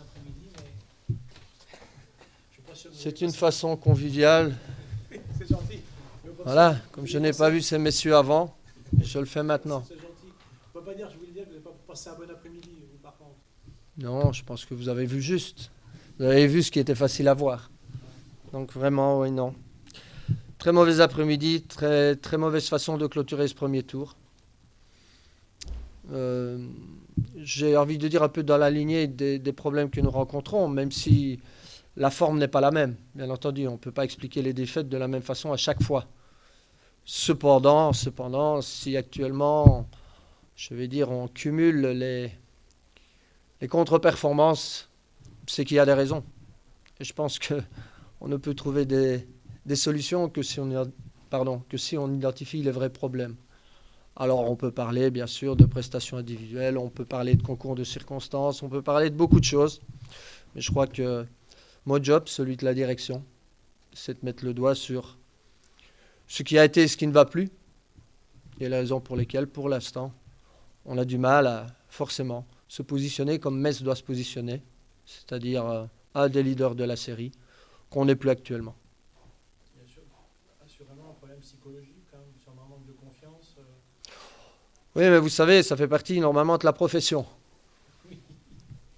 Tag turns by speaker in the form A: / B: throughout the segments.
A: après-midi, mais je suis pas sûr que vous
B: C'est
A: allez
B: une
A: passer-
B: façon conviviale.
A: C'est gentil. Mais au contraire,
B: Voilà, comme
A: vous
B: je
A: allez
B: n'ai
A: passer-
B: pas vu ces messieurs avant, je le fais maintenant.
A: C'est gentil. On ne peut pas dire, je vous le dis, vous n'allez pas passer un bon après-midi, vous, par contre.
B: Non, je pense que vous avez vu juste. Vous avez vu ce qui était facile à voir. Donc vraiment, oui, non. Très mauvais après-midi, très, très mauvaise façon de clôturer ce premier tour. Euh, j'ai envie de dire un peu dans la lignée des problèmes que nous rencontrons, même si la forme n'est pas la même. Bien entendu, on ne peut pas expliquer les défaites de la même façon à chaque fois. Cependant, si actuellement, je vais dire, on cumule les contre-performances, c'est qu'il y a des raisons. Et je pense qu'on ne peut trouver des solutions que si on identifie les vrais problèmes. Alors on peut parler bien sûr de prestations individuelles, on peut parler de concours de circonstances, on peut parler de beaucoup de choses. Mais je crois que mon job, celui de la direction, c'est de mettre le doigt sur ce qui a été et ce qui ne va plus. Et les raisons pour lesquelles, pour l'instant, on a du mal à forcément se positionner comme Metz doit se positionner, c'est-à-dire un des leaders de la série, qu'on n'est plus actuellement.
A: Bien sûr, assurément un problème psychologique, quand même, sur un manque de confiance.
B: Oui, mais vous savez, ça fait partie normalement de la profession.
A: Oui,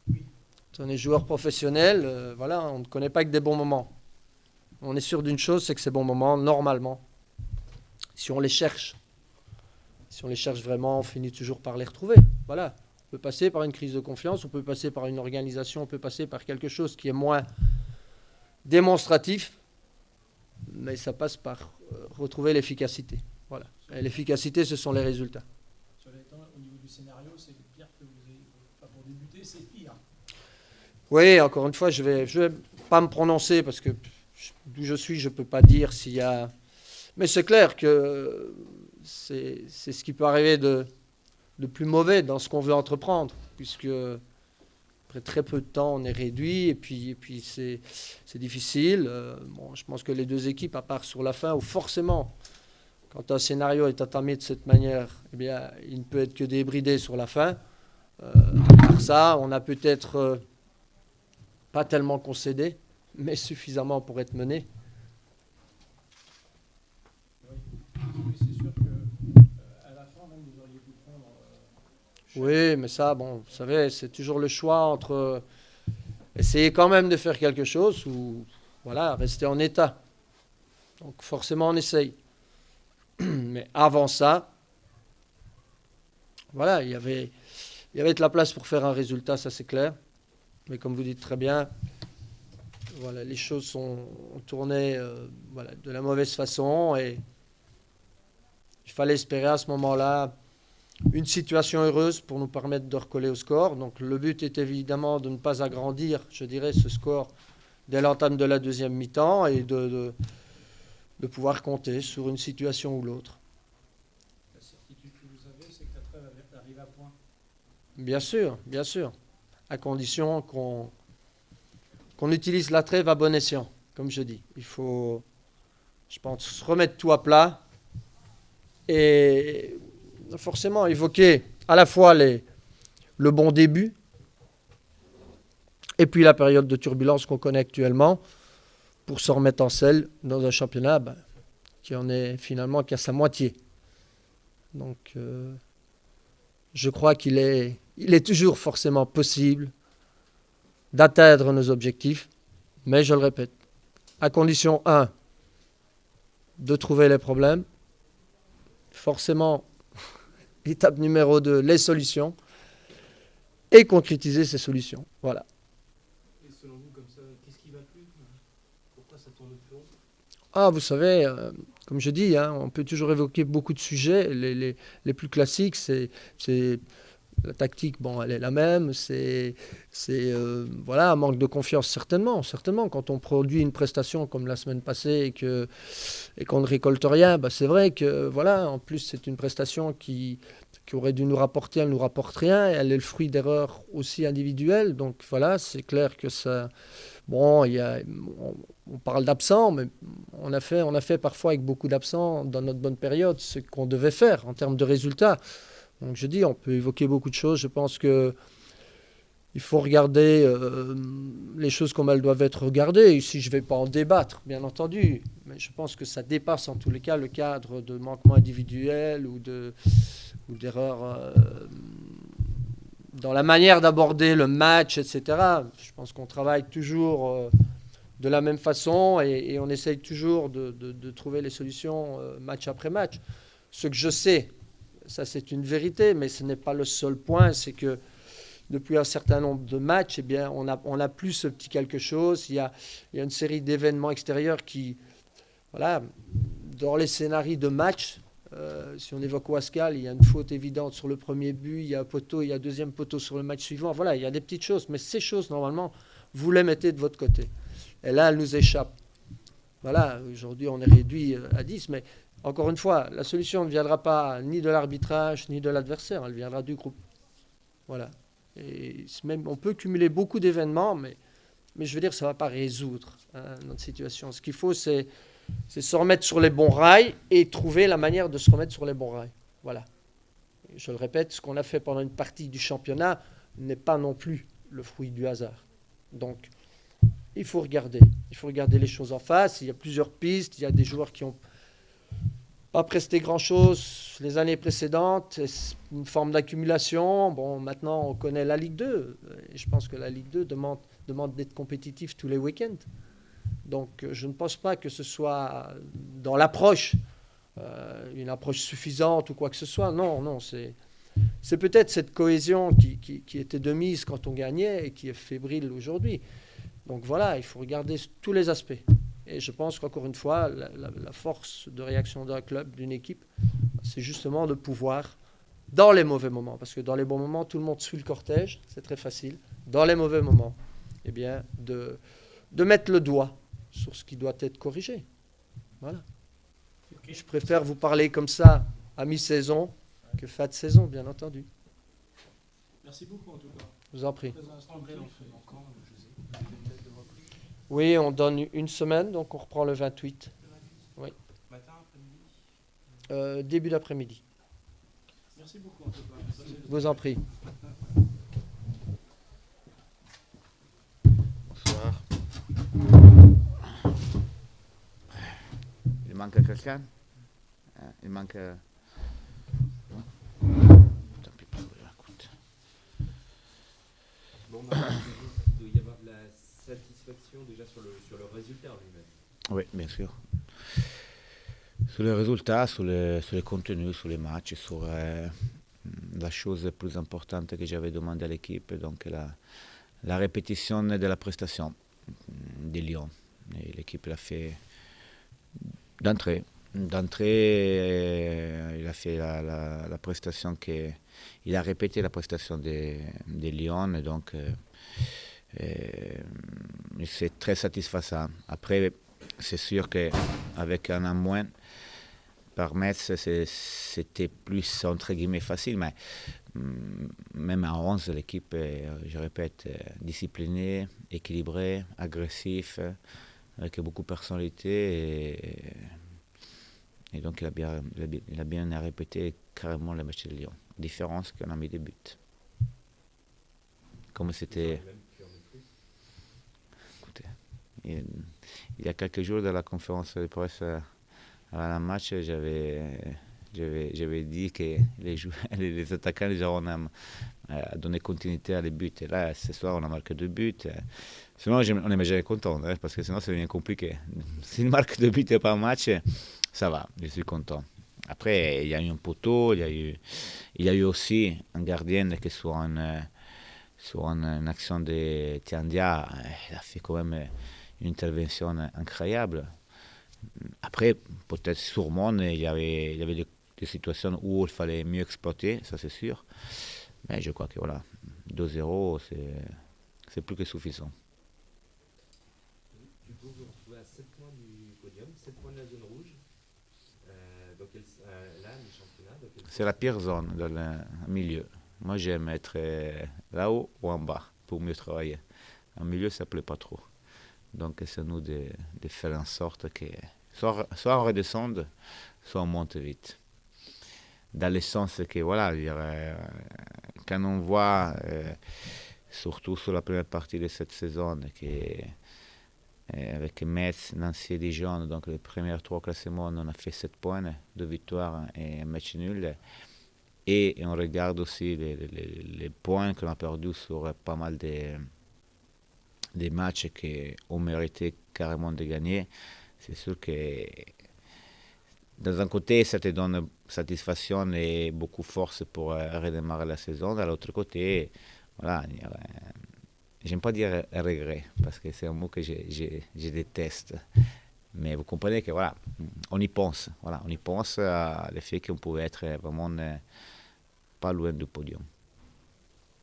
A: oui.
B: Quand on est joueur professionnel, voilà, on ne connaît pas que des bons moments. On est sûr d'une chose, c'est que ces bons moments, normalement, si on les cherche vraiment, on finit toujours par les retrouver. Voilà. On peut passer par une crise de confiance, on peut passer par une organisation, on peut passer par quelque chose qui est moins démonstratif, mais ça passe par retrouver l'efficacité. Voilà. Et l'efficacité, ce sont les résultats.
A: Sur les temps, au niveau du scénario, c'est le pire que vous ayez. Enfin, pour débuter, c'est pire.
B: Oui, encore une fois, je vais pas me prononcer parce que d'où je suis, je ne peux pas dire s'il y a... Mais c'est clair que c'est ce qui peut arriver de plus mauvais dans ce qu'on veut entreprendre, puisque après très peu de temps, on est réduit, et puis c'est difficile. Bon, je pense que les deux équipes, à part sur la fin, où forcément, quand un scénario est entamé de cette manière, eh bien, il ne peut être que débridé sur la fin. À part ça, on a peut-être pas tellement concédé, mais suffisamment pour être mené.
A: Oui, c'est sûr que à la fin, même, vous auriez pu prendre.
B: Oui, mais ça, bon, vous savez, c'est toujours le choix entre essayer quand même de faire quelque chose ou voilà, rester en état. Donc forcément, on essaye. Mais avant ça, voilà, il y avait de la place pour faire un résultat, ça c'est clair. Mais comme vous dites très bien, voilà, les choses ont tourné voilà, de la mauvaise façon et il fallait espérer à ce moment-là une situation heureuse pour nous permettre de recoller au score. Donc le but est évidemment de ne pas agrandir, je dirais, ce score dès l'entame de la deuxième mi-temps et de pouvoir compter sur une situation ou l'autre.
A: La certitude que vous avez, c'est que la trêve arrive à point.
B: Bien sûr, à condition qu'on utilise la trêve à bon escient, comme je dis. Il faut, je pense, remettre tout à plat et forcément évoquer à la fois le bon début et puis la période de turbulence qu'on connaît actuellement pour se remettre en selle dans un championnat qui en est finalement qu'à sa moitié. Donc je crois qu'il est toujours forcément possible d'atteindre nos objectifs, mais je le répète, à condition 1, de trouver les problèmes, forcément, étape numéro 2, les solutions, et concrétiser ces solutions. Voilà.
A: Et selon vous, comme ça, qu'est-ce qui va plus? Pourquoi ça tourne plus rond?
B: Ah, vous savez, comme je dis, hein, on peut toujours évoquer beaucoup de sujets. Les plus classiques, c'est la tactique, bon, elle est la même. C'est voilà, un manque de confiance, certainement. Quand on produit une prestation comme la semaine passée et qu'on ne récolte rien, c'est vrai que, voilà, en plus, c'est une prestation qui aurait dû nous rapporter, elle ne nous rapporte rien. Elle est le fruit d'erreurs aussi individuelles. Donc, voilà, c'est clair que ça... Bon, on parle d'absents, mais on a fait parfois avec beaucoup d'absents dans notre bonne période ce qu'on devait faire en termes de résultats. Donc je dis, on peut évoquer beaucoup de choses. Je pense que il faut regarder les choses comme elles doivent être regardées. Ici, je ne vais pas en débattre, bien entendu, mais je pense que ça dépasse en tous les cas le cadre de manquements individuels ou d'erreurs dans la manière d'aborder le match, etc. Je pense qu'on travaille toujours de la même façon et on essaye toujours de trouver les solutions match après match. Ce que je sais, ça c'est une vérité, mais ce n'est pas le seul point, c'est que depuis un certain nombre de matchs, eh bien, on a plus ce petit quelque chose. Il y a une série d'événements extérieurs qui, voilà, dans les scénarios de match, si on évoque Wascal, il y a une faute évidente sur le premier but, il y a un poteau, il y a un deuxième poteau sur le match suivant. Voilà, il y a des petites choses, mais ces choses, normalement, vous les mettez de votre côté. Et là, elles nous échappent. Voilà, aujourd'hui, on est réduit à 10, mais encore une fois, la solution ne viendra pas ni de l'arbitrage, ni de l'adversaire, elle viendra du groupe. Voilà. Et même, on peut cumuler beaucoup d'événements, mais je veux dire, ça ne va pas résoudre notre situation. Ce qu'il faut, c'est se remettre sur les bons rails et trouver la manière de se remettre sur les bons rails. Voilà. Et je le répète, ce qu'on a fait pendant une partie du championnat n'est pas non plus le fruit du hasard. Donc, il faut regarder les choses en face. Il y a plusieurs pistes, il y a des joueurs qui n'ont pas presté grand-chose les années précédentes, une forme d'accumulation. Bon, maintenant, on connaît la Ligue 2. Et je pense que la Ligue 2 demande d'être compétitif tous les week-ends. Donc, je ne pense pas que ce soit dans l'approche, une approche suffisante ou quoi que ce soit. Non, c'est peut-être cette cohésion qui était de mise quand on gagnait et qui est fébrile aujourd'hui. Donc voilà, il faut regarder tous les aspects. Et je pense qu'encore une fois, la force de réaction d'un club, d'une équipe, c'est justement de pouvoir, dans les mauvais moments, parce que dans les bons moments, tout le monde suit le cortège, c'est très facile. Dans les mauvais moments, eh bien, de mettre le doigt sur ce qui doit être corrigé. Voilà. Okay. Je préfère vous parler comme ça à mi-saison que fin de saison, bien entendu.
A: Merci beaucoup en tout cas.
B: Je vous en prie. Oui, on donne une semaine, donc on reprend le 28. Oui.
A: Matin, après-midi
B: début d'après-midi.
A: Merci beaucoup en tout cas.
B: Je vous en prie.
C: Bonsoir. Il manque quelqu'un? Il manque...
D: Bon, il doit y avoir de la satisfaction déjà sur le résultat en lui-même.
C: Oui, bien sûr. Sur les résultats, sur les contenus, sur les matchs, sur la chose plus importante que j'avais demandé à l'équipe, donc la répétition de la prestation de Lyon. Et l'équipe l'a fait d'entrée. D'entrée, il a fait la prestation il a répété la prestation de Lyon, et donc c'est très satisfaisant. Après, c'est sûr qu'avec un an moins par match, c'était plus entre guillemets facile, mais même à 11, l'équipe, je répète, disciplinée, équilibrée, agressive, avec beaucoup de personnalité, et donc il a bien répété carrément le match de Lyon. Différence qu'on a mis des buts. Comme c'était... Écoutez, il y a quelques jours dans la conférence de presse avant le match, j'avais dit que les attaquants, déjà, on a donné continuité à les buts. Et là, ce soir, on a marqué 2 buts. Sinon, on n'est jamais content, parce que sinon, ça devient compliqué. S'il marque 2 buts par match, ça va, je suis content. Après, il y a eu un poteau, il y a eu aussi un gardien qui sur une action de Tiandia, il a fait quand même une intervention incroyable. Après, peut-être sûrement, il y avait des situations où il fallait mieux exploiter, ça c'est sûr. Mais je crois que voilà, 2-0, c'est plus que suffisant.
D: Du coup, vous vous retrouvez à 7 points du podium, 7 points de la zone rouge. Là, le championnat.
C: C'est la pire zone dans le milieu. Moi, j'aime être là-haut ou en bas pour mieux travailler. En milieu, ça ne plaît pas trop. Donc, c'est à nous de faire en sorte que soit on redescende, soit on monte vite. Dans le sens que, voilà, quand on voit surtout sur la première partie de cette saison, avec Metz, Nancy et Dijon, donc les premiers 3 classements, on a fait 7 points, 2 victoires et un match nul. Et on regarde aussi les points qu'on a perdus sur pas mal des matchs qu'on méritait carrément de gagner. C'est sûr que d'un un côté, ça te donne satisfaction et beaucoup de force pour redémarrer la saison. De l'autre côté, voilà, j'aime pas dire regret, parce que c'est un mot que je déteste. Mais vous comprenez que voilà, on y pense. Voilà, on y pense à le fait qu'on pouvait être vraiment pas loin du podium.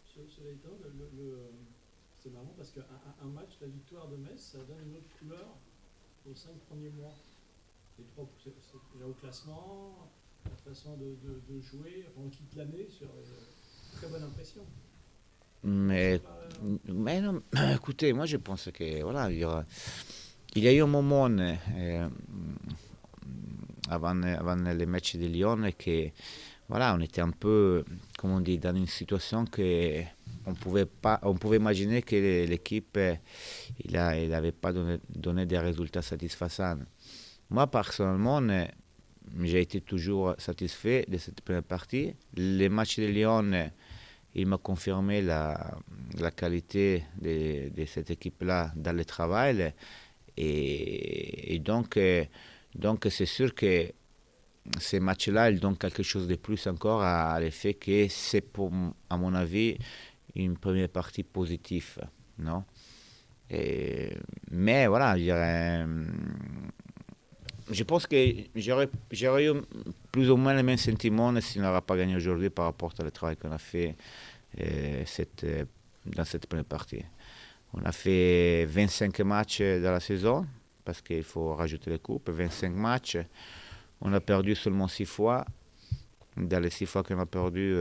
A: Cela étant, c'est marrant parce qu'un match, la victoire de Metz, ça donne une autre couleur aux 5 premiers mois. C'est déjà au classement, la façon de jouer, enfin, on quitte l'année sur une très bonne impression.
C: Mais non, écoutez, moi je pense que voilà, il y a eu un moment avant les matchs de Lyon que voilà, on était un peu, comme on dit, dans une situation que on pouvait imaginer que l'équipe il n'avait pas donné des résultats satisfaisants. Moi personnellement, j'ai été toujours satisfait de cette première partie. Les matchs de Lyon, il m'a confirmé la qualité de cette équipe-là dans le travail. Et donc c'est sûr que ces matchs-là, ils donnent quelque chose de plus encore à l'effet que c'est, à mon avis, une première partie positive. Non? Mais voilà, je pense que j'aurais eu plus ou moins les mêmes sentiments si on n'aurait pas gagné aujourd'hui par rapport au travail qu'on a fait dans cette première partie. On a fait 25 matchs dans la saison, parce qu'il faut rajouter les coupes, 25 matchs. On a perdu seulement 6 fois. Dans les 6 fois qu'on a perdu,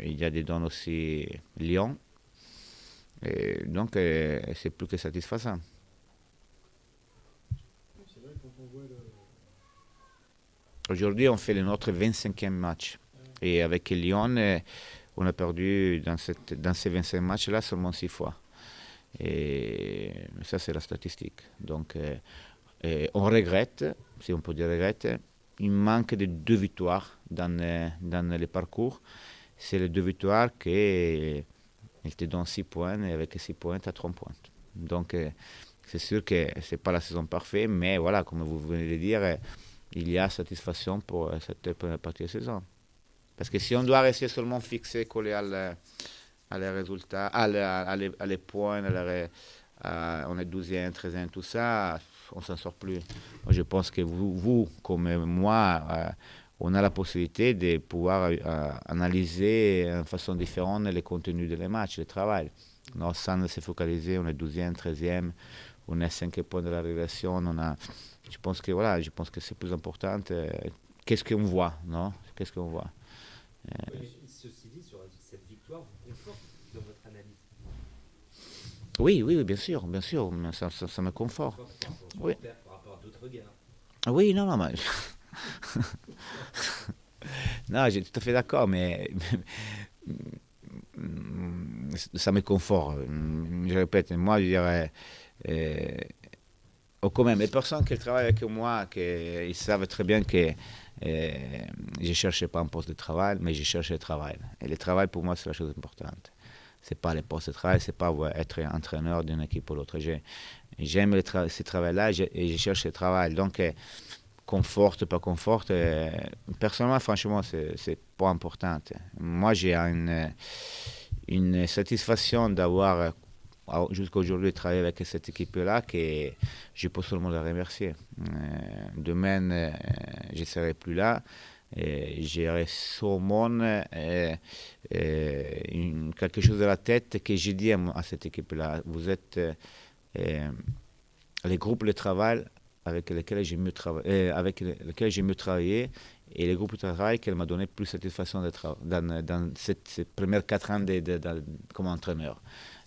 C: il y a dedans aussi Lyon. Et donc, c'est plus que satisfaisant.
A: C'est vrai, quand on voit
C: Aujourd'hui, on fait notre 25e match. Et avec Lyon, on a perdu dans ces 25 matchs-là seulement 6 fois. Et ça, c'est la statistique. Donc, on regrette, si on peut dire regrette, il manque de 2 victoires dans le parcours. C'est les 2 victoires qui te donnent 6 points, et avec 6 points, tu as 3 points. Donc, c'est sûr que ce n'est pas la saison parfaite, mais voilà, comme vous venez de dire, il y a satisfaction pour cette première partie de saison. Parce que si on doit rester seulement fixé, collé à les résultats, à les points, on est 12e, 13e, tout ça, on ne s'en sort plus. Moi, je pense que vous comme moi, on a la possibilité de pouvoir analyser de façon différente les contenus des matchs, le travail. Non, sans se focaliser, on est 12e, 13e, on est 5 points de la régulation. Je pense que c'est plus important. Qu'est-ce qu'on voit, non? Qu'est-ce qu'on voit?
D: Ceci dit, sur cette victoire, vous conforte dans votre analyse.
C: Oui, bien sûr, ça me conforte. Oui.
D: Par rapport à d'autres gars.
C: Oui, non, mais... non, j'ai tout à fait d'accord, mais ça me conforte. Je répète, moi, je dirais... quand même, les personnes qui travaillent avec moi, ils savent très bien que je ne cherche pas un poste de travail, mais je cherche le travail. Et le travail, pour moi, c'est la chose importante. Ce n'est pas le poste de travail, ce n'est pas être entraîneur d'une équipe ou l'autre. J'aime ce travail-là et je cherche le travail. Donc, confort, pas confort, personnellement, franchement, c'est pas important. Moi, j'ai une satisfaction d'avoir jusqu'à aujourd'hui travaillé avec cette équipe-là que je peux seulement la remercier. Demain, je ne serai plus là. J'aurai sûrement quelque chose dans la tête que j'ai dit à cette équipe-là. Vous êtes les groupes de travail avec lesquels j'ai mieux travaillé et les groupes de travail qui m'a donné plus satisfaction dans ces premières 4 ans comme entraîneur.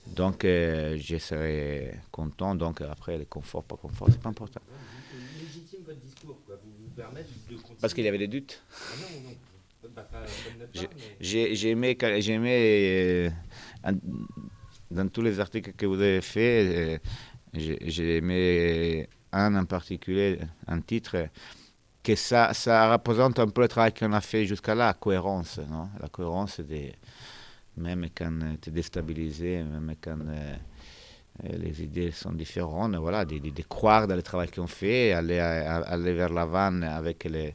C: Donc, je serai content. Donc, après, le confort, pas confort, c'est pas important.
D: Vous légitime votre discours, quoi. Vous permettre de continuer.
C: Parce qu'il y avait des doutes.
D: Ah non. Pas comme notre part, mais...
C: J'ai aimé dans tous les articles que vous avez faits, j'ai aimé un en particulier, un titre, que ça représente un peu le travail qu'on a fait jusqu'à là, la cohérence. Non? La cohérence, même quand tu es déstabilisé, même quand les idées sont différentes, voilà, de croire dans le travail qu'on fait, aller vers l'avant avec les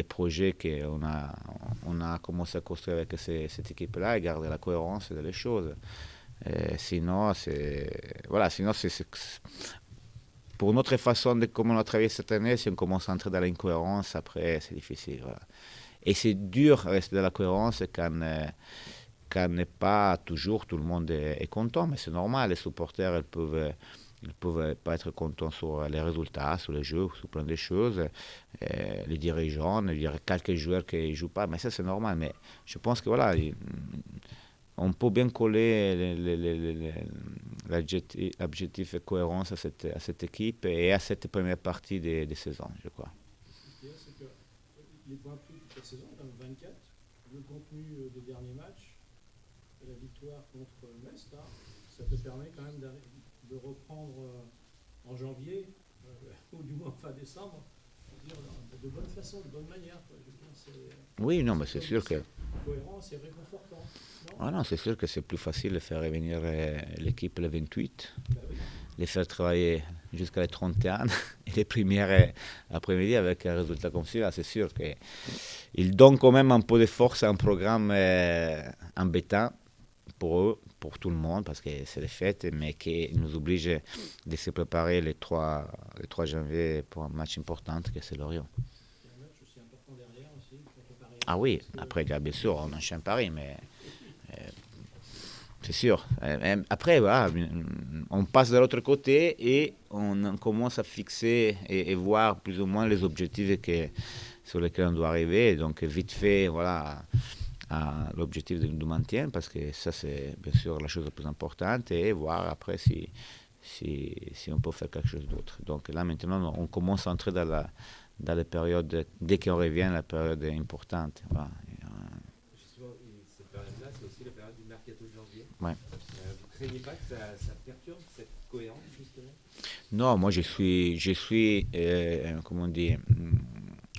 C: projets qu'on a commencé à construire avec cette équipe-là et garder la cohérence des choses. Sinon, pour notre façon de comment on a travaillé cette année, si on commence à entrer dans l'incohérence, après, c'est difficile. Voilà. Et c'est dur de rester dans la cohérence quand n'est pas toujours tout le monde est content, mais c'est normal. Les supporters, ils peuvent pas être contents sur les résultats, sur les jeux, sur plein de choses. Les dirigeants, il y a quelques joueurs qui ne jouent pas, mais ça c'est normal. Mais je pense que voilà, on peut bien coller l'objectif de cohérence à cette équipe et à cette première partie de saison, je crois.
A: Ce qu'il y a, c'est que les points pris toute la saison, dans le 24, le contenu des derniers matchs, la victoire contre Metz, là, ça te permet quand même de reprendre en janvier, ou du moins fin décembre, de bonne façon, de bonne manière. Quoi. Je veux dire,
C: oui, non, mais c'est sûr que...
A: cohérent, c'est réconfortant.
C: Non, c'est sûr que c'est plus facile de faire revenir l'équipe le 28,
A: Oui.
C: les faire travailler jusqu'à les 31 et les premières après-midi avec un résultat comme ça, c'est sûr qu'ils donnent quand même un peu de force à un programme embêtant pour eux, pour tout le monde, parce que c'est les fêtes, mais qui nous oblige de se préparer le 3 janvier pour un match important, que c'est Lorient.
A: Il y a un match aussi important derrière aussi, pour préparer.
C: Ah oui, après, bien sûr, on enchaîne Paris, mais c'est sûr. Après, voilà, on passe de l'autre côté et on commence à fixer et voir plus ou moins les objectifs sur lesquels on doit arriver. Donc, vite fait, voilà, à l'objectif du maintien, parce que ça, c'est bien sûr la chose la plus importante, et voir après si on peut faire quelque chose d'autre. Donc là, maintenant, on commence à entrer dans la période, dès qu'on revient, la période importante. Voilà.
D: Justement, cette période-là, c'est aussi la période du mercato de janvier.
C: Ouais.
D: Vous ne craignez pas que ça perturbe cette cohérence, justement?
C: Non, moi je suis comment dire,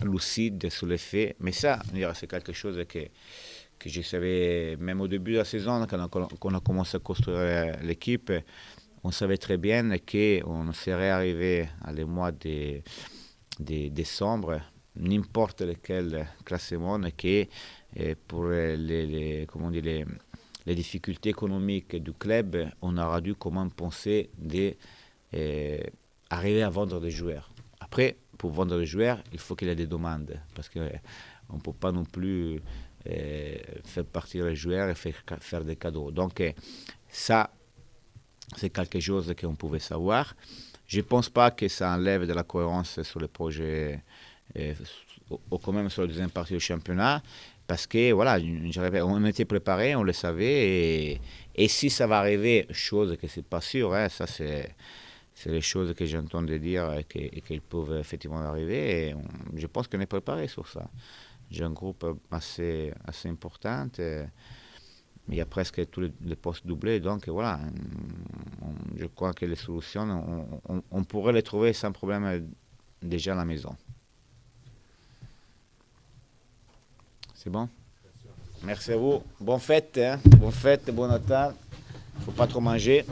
C: lucide sur les faits, mais ça, c'est quelque chose que je savais même au début de la saison, quand on a commencé à construire l'équipe, on savait très bien qu'on serait arrivé à les mois de décembre, n'importe lequel classement, que pour les difficultés économiques du club, on aura dû comment penser d'arriver à vendre des joueurs. Après, pour vendre des joueurs, il faut qu'il y ait des demandes, parce qu'on ne peut pas non plus faire partir les joueurs et faire des cadeaux. Donc ça, c'est quelque chose qu'on pouvait savoir. Je ne pense pas que ça enlève de la cohérence sur le projet, ou quand même sur la deuxième partie du championnat, parce que voilà, on était préparé, on le savait, et si ça va arriver, chose que c'est pas sûr, hein, ça c'est les choses que j'entends dire et qu'elles peuvent effectivement arriver, et je pense qu'on est préparé sur ça. J'ai un groupe assez important. Il y a presque tous les postes doublés. Donc voilà, je crois que les solutions, on pourrait les trouver sans problème déjà à la maison. C'est bon? Merci à vous. Bonne fête, hein? Bonne fête, bon Natal. Il ne faut pas trop manger.